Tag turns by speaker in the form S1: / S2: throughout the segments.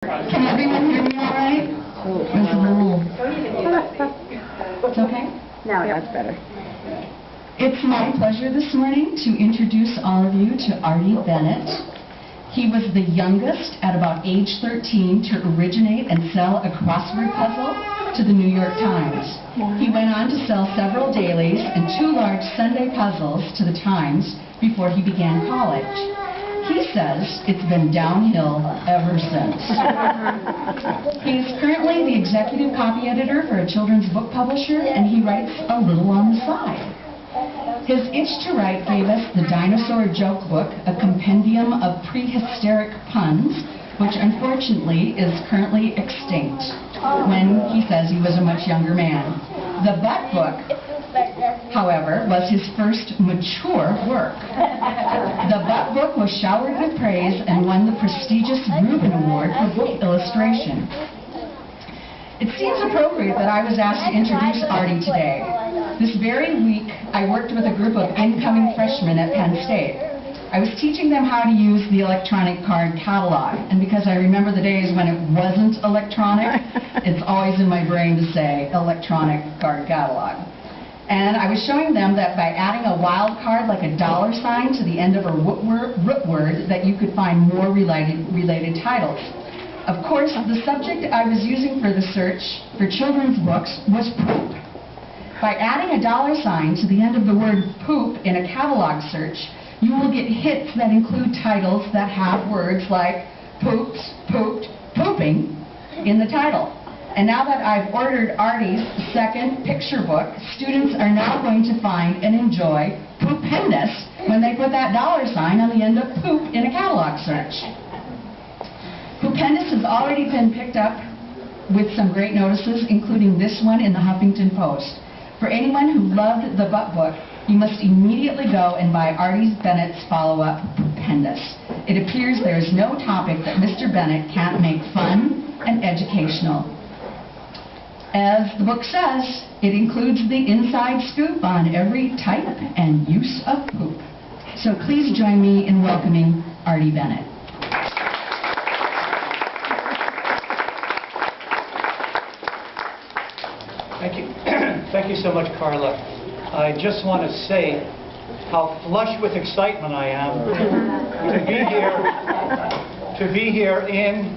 S1: Can everyone hear me all right? There's a little... It's okay?
S2: Now that's better.
S1: It's my pleasure this morning to introduce all of you to Artie Bennett. He was the youngest at about age 13 to originate and sell a crossword puzzle to the New York Times. He went on to sell several dailies and 2 large Sunday puzzles to the Times before he began college. He says it's been downhill ever since. He is currently the executive copy editor for a children's book publisher, and he writes a little on the side. His itch to write gave us the Dinosaur Joke Book, a compendium of prehistoric puns, which unfortunately is currently extinct, when he says he was a much younger man. The Butt Book, however, was his first mature work. The Butt Book was showered with praise and won the prestigious Reuben Award for book illustration. It seems appropriate that I was asked to introduce Artie today. This very week, I worked with a group of incoming freshmen at Penn State. I was teaching them how to use the electronic card catalog, and because I remember the days when it wasn't electronic, it's always in my brain to say electronic card catalog. And I was showing them that by adding a wild card like a $sign to the end of a root word, that you could find more related titles. Of course, the subject I was using for the search for children's books was poop. By adding a $sign to the end of the word poop in a catalog search, you will get hits that include titles that have words like poops, pooped, pooping in the title. And now that I've ordered Artie's second picture book, students are now going to find and enjoy Poopendous when they put that $sign on the end of poop in a catalog search. Poopendous has already been picked up with some great notices, including this one in the Huffington Post. For anyone who loved the Butt Book, you must immediately go and buy Artie Bennett's follow-up, Poopendous. It appears there is no topic that Mr. Bennett can't make fun and educational. As the book says, it includes the inside scoop on every type and use of poop. So please join me in welcoming Artie Bennett.
S3: Thank you. Thank you so much, Carla. I just want to say how flush with excitement I am to be here in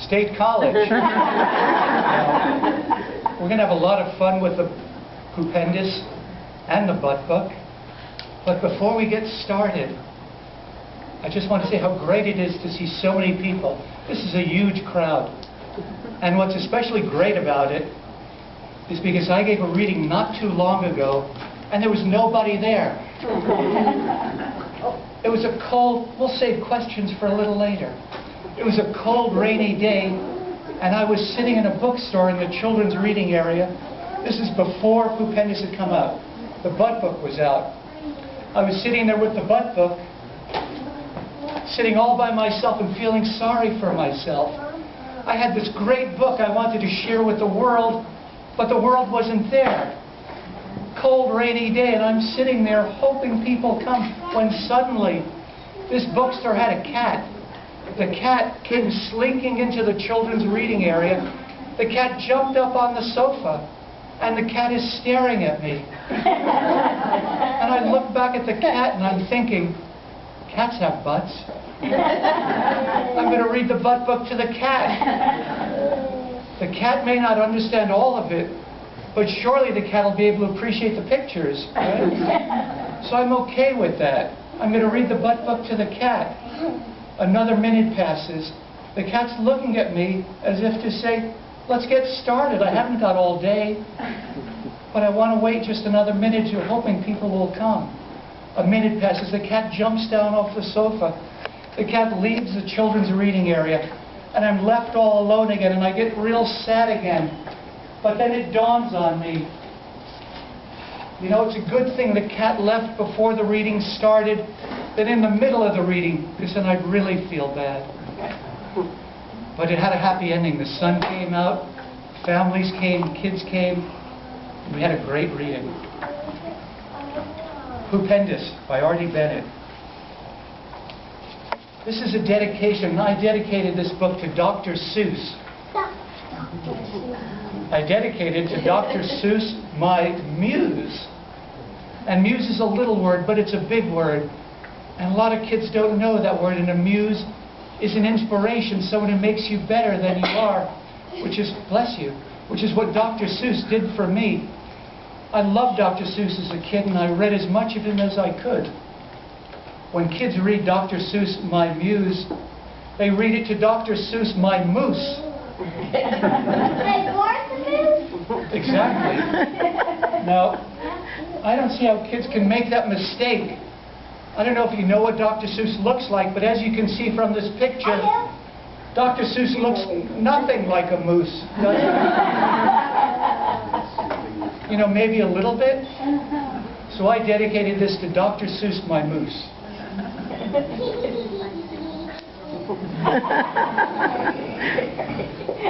S3: State College. We're going to have a lot of fun with the Poopendous and the Butt Book. But before we get started, I just want to say how great it is to see so many people. This is a huge crowd. And what's especially great about it is because I gave a reading not too long ago, and there was nobody there. It was a cold, we'll save questions for a little later. It was a cold, rainy day, and I was sitting in a bookstore in the children's reading area. This is before Poopendous had come out. The Butt Book was out. I was sitting there with the Butt Book, sitting all by myself and feeling sorry for myself. I had this great book I wanted to share with the world, but the world wasn't there. Cold, rainy day, and I'm sitting there hoping people come, when suddenly this bookstore had a cat. The cat came slinking into the children's reading area. The cat jumped up on the sofa, and the cat is staring at me. And I look back at the cat, and I'm thinking, cats have butts. I'm going to read the Butt Book to the cat. The cat may not understand all of it, but surely the cat will be able to appreciate the pictures, right? So I'm okay with that. I'm going to read the Butt Book to the cat. Another minute passes. The cat's looking at me as if to say, let's get started. I haven't got all day, but I want to wait just another minute. You're hoping people will come. A minute passes. The cat jumps down off the sofa. The cat leaves the children's reading area, and I'm left all alone again, and I get real sad again. But then it dawns on me, you know, it's a good thing the cat left before the reading started than in the middle of the reading, because then I'd really feel bad. But it had a happy ending. The sun came out, families came, kids came, and we had a great reading. Poopendous by Artie Bennett. This is a dedication. I dedicated this book to Dr. Seuss. I dedicated to Dr. Seuss, my muse. And muse is a little word, but it's a big word. And a lot of kids don't know that word. And a muse is an inspiration, someone who makes you better than you are, which is, bless you, which is what Dr. Seuss did for me. I loved Dr. Seuss as a kid, and I read as much of him as I could. When kids read Dr. Seuss, my muse, they read it to Dr. Seuss, my moose. Exactly. Now, I don't see how kids can make that mistake. I don't know if you know what Dr. Seuss looks like, but as you can see from this picture, Dr. Seuss looks nothing like a moose, does he? You know, maybe a little bit. So I dedicated this to Dr. Seuss, my moose.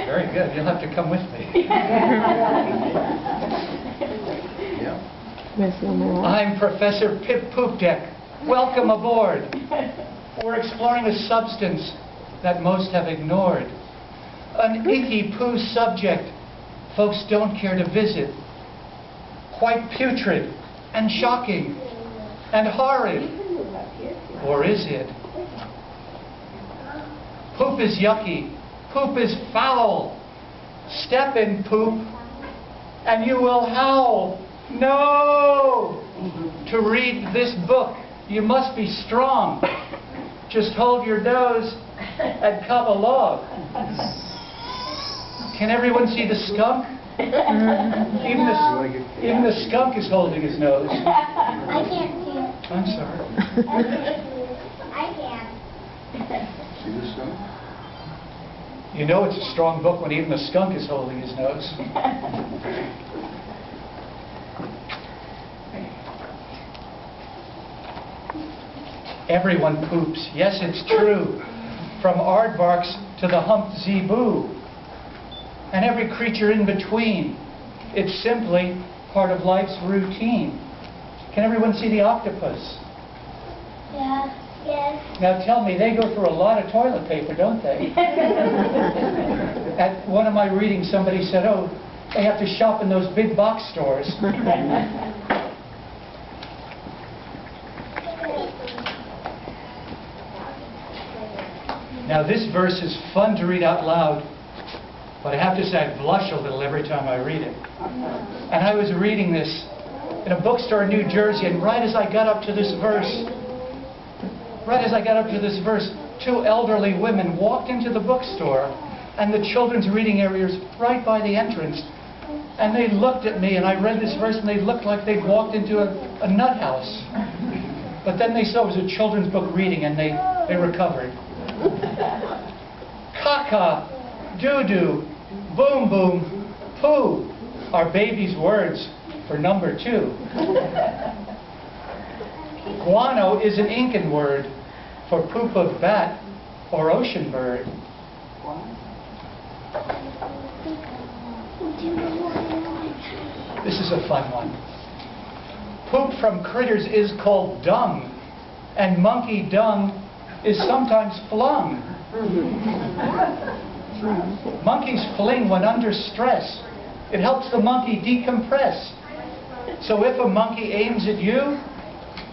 S3: Very good. You'll have to come with me. I'm Professor Pip Poopdeck. Welcome aboard. We're exploring a substance that most have ignored. An icky poo subject folks don't care to visit. Quite putrid and shocking and horrid. Or is it? Poop is yucky. Poop is foul. Step in poop and you will howl. No! To read this book, you must be strong. Just hold your nose and come along. Can everyone see the skunk? Even the skunk is holding his nose.
S2: I can't see it.
S3: I'm sorry.
S2: I can't.
S4: See the skunk?
S3: You know it's a strong book when even the skunk is holding his nose. Everyone poops. Yes, it's true. From aardvarks to the humped zebu. And every creature in between. It's simply part of life's routine. Can everyone see the octopus?
S2: Yeah. Yes.
S3: Now tell me, they go through a lot of toilet paper, don't they? At one of my readings, somebody said, oh, they have to shop in those big box stores. Now this verse is fun to read out loud, but I have to say I blush a little every time I read it. And I was reading this in a bookstore in New Jersey, and right as I got up to this verse, two elderly women walked into the bookstore, and the children's reading area is right by the entrance. And they looked at me, and I read this verse, and they looked like they'd walked into a nut house. But then they saw it was a children's book reading, and they recovered. Caca, doo-doo, boom boom, poo are baby's words for number 2. Guano is an Incan word for poop of bat or ocean bird. This is a fun one. Poop from critters is called dung, and monkey dung is sometimes flung. Monkeys fling when under stress. It helps the monkey decompress. So if a monkey aims at you,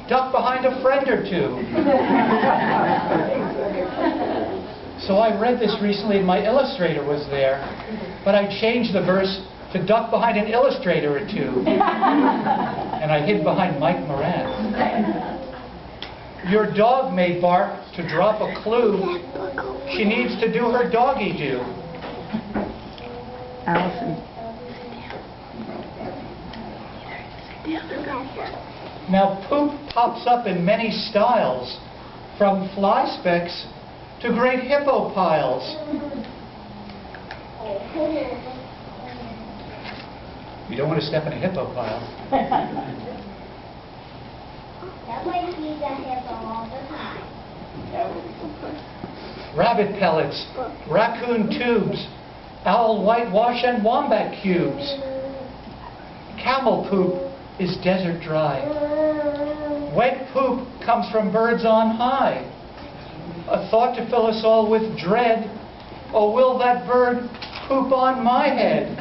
S3: duck behind a friend or two. So I read this recently and my illustrator was there, but I changed the verse to duck behind an illustrator or two. And I hid behind Mike Moran. Your dog may bark to drop a clue. She needs to do her doggy-do.
S5: Allison.
S3: Now poop pops up in many styles, from fly specks to great hippo piles. You don't want to step in a hippo pile.
S2: That way he's a hippo all the time.
S3: Rabbit pellets, raccoon tubes, owl whitewash and wombat cubes. Camel poop is desert dry. Wet poop comes from birds on high. a thought to fill us all with dread. Oh, will that bird poop on my head?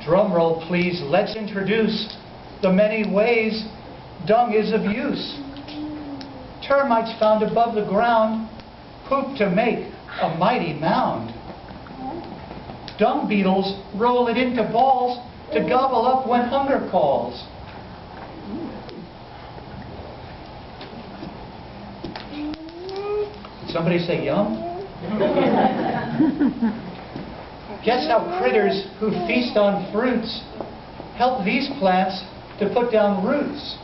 S3: Drum roll, please. Let's introduce the many ways dung is of use. Termites found above the ground poop to make a mighty mound. Dung beetles roll it into balls to gobble up when hunger calls. Did somebody say yum? Guess how critters who feast on fruits help these plants to put down roots.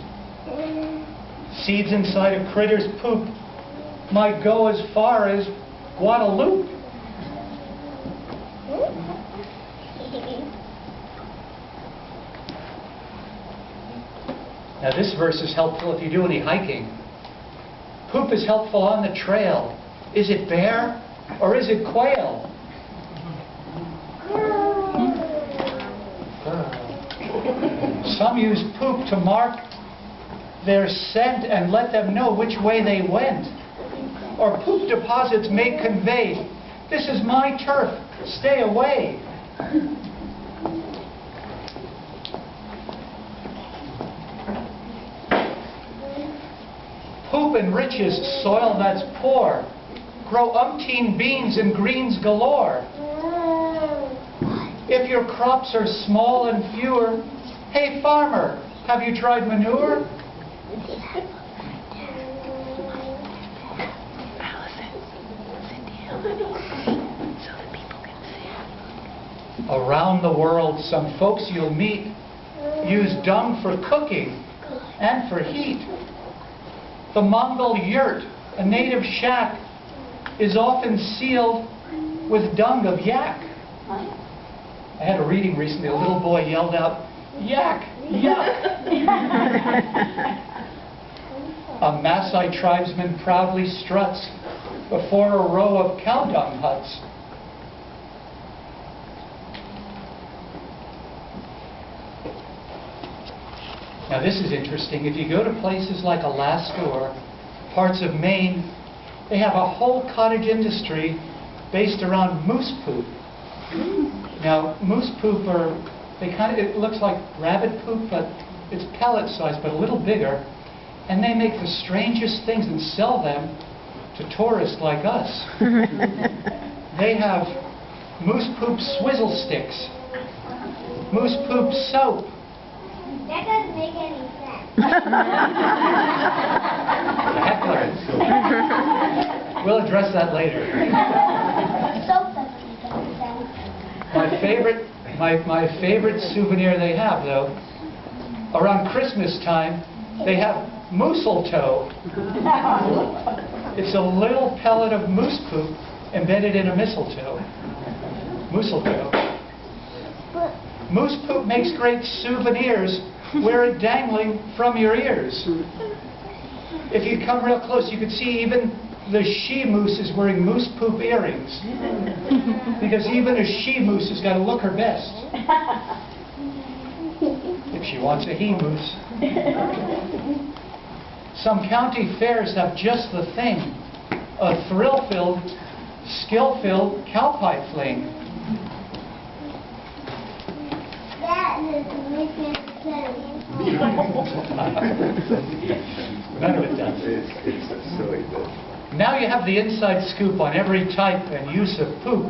S3: Seeds inside a critter's poop might go as far as Guadalupe. Now this verse is helpful if you do any hiking. Poop is helpful on the trail. Is it bear or is it quail? Some use poop to mark their scent and let them know which way they went. Or poop deposits may convey, this is my turf, stay away. Poop enriches soil that's poor. Grow umpteen beans and greens galore. If your crops are small and fewer, hey farmer, have you tried manure? Around the world, some folks you'll meet use dung for cooking and for heat. The Mongol yurt, a native shack, is often sealed with dung of yak. I had a reading recently, a little boy yelled out, "Yak! Yuck!" A Maasai tribesman proudly struts before a row of cow dung huts. Now this is interesting. If you go to places like Alaska or parts of Maine, they have a whole cottage industry based around moose poop. Now moose poop are, it looks like rabbit poop, but it's pellet sized, but a little bigger. And they make the strangest things and sell them to tourists like us. They have moose poop swizzle sticks, moose poop soap.
S2: That doesn't make any sense.
S3: Heckler. We'll address that later.
S2: Soap doesn't make any sense.
S3: My favorite souvenir they have, though, around Christmas time, they have mistletoe. It's a little pellet of moose poop embedded in a mistletoe. Mistletoe. Moose poop makes great souvenirs. Wear it dangling from your ears. If you come real close, you could see even the she-moose is wearing moose poop earrings. Because even a she-moose has got to look her best. If she wants a he-moose. Some county fairs have just the thing. A thrill-filled, skill-filled cowpie fling.
S2: That doesn't make any sense.
S3: None of it does.
S4: It's silly, but...
S3: Now you have the inside scoop on every type and use of poop.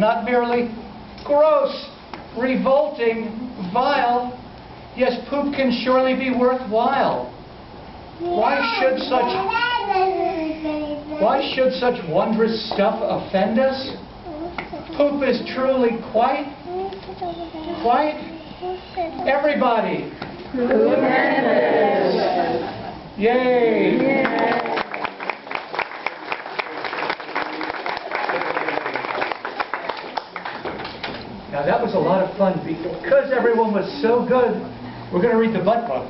S3: Not merely gross, revolting, vile. Yes, poop can surely be worthwhile. Why should such wondrous stuff offend us? Poop is truly quite everybody. Yay! Now that was a lot of fun. Because everyone was so good, we're going to read the butt book.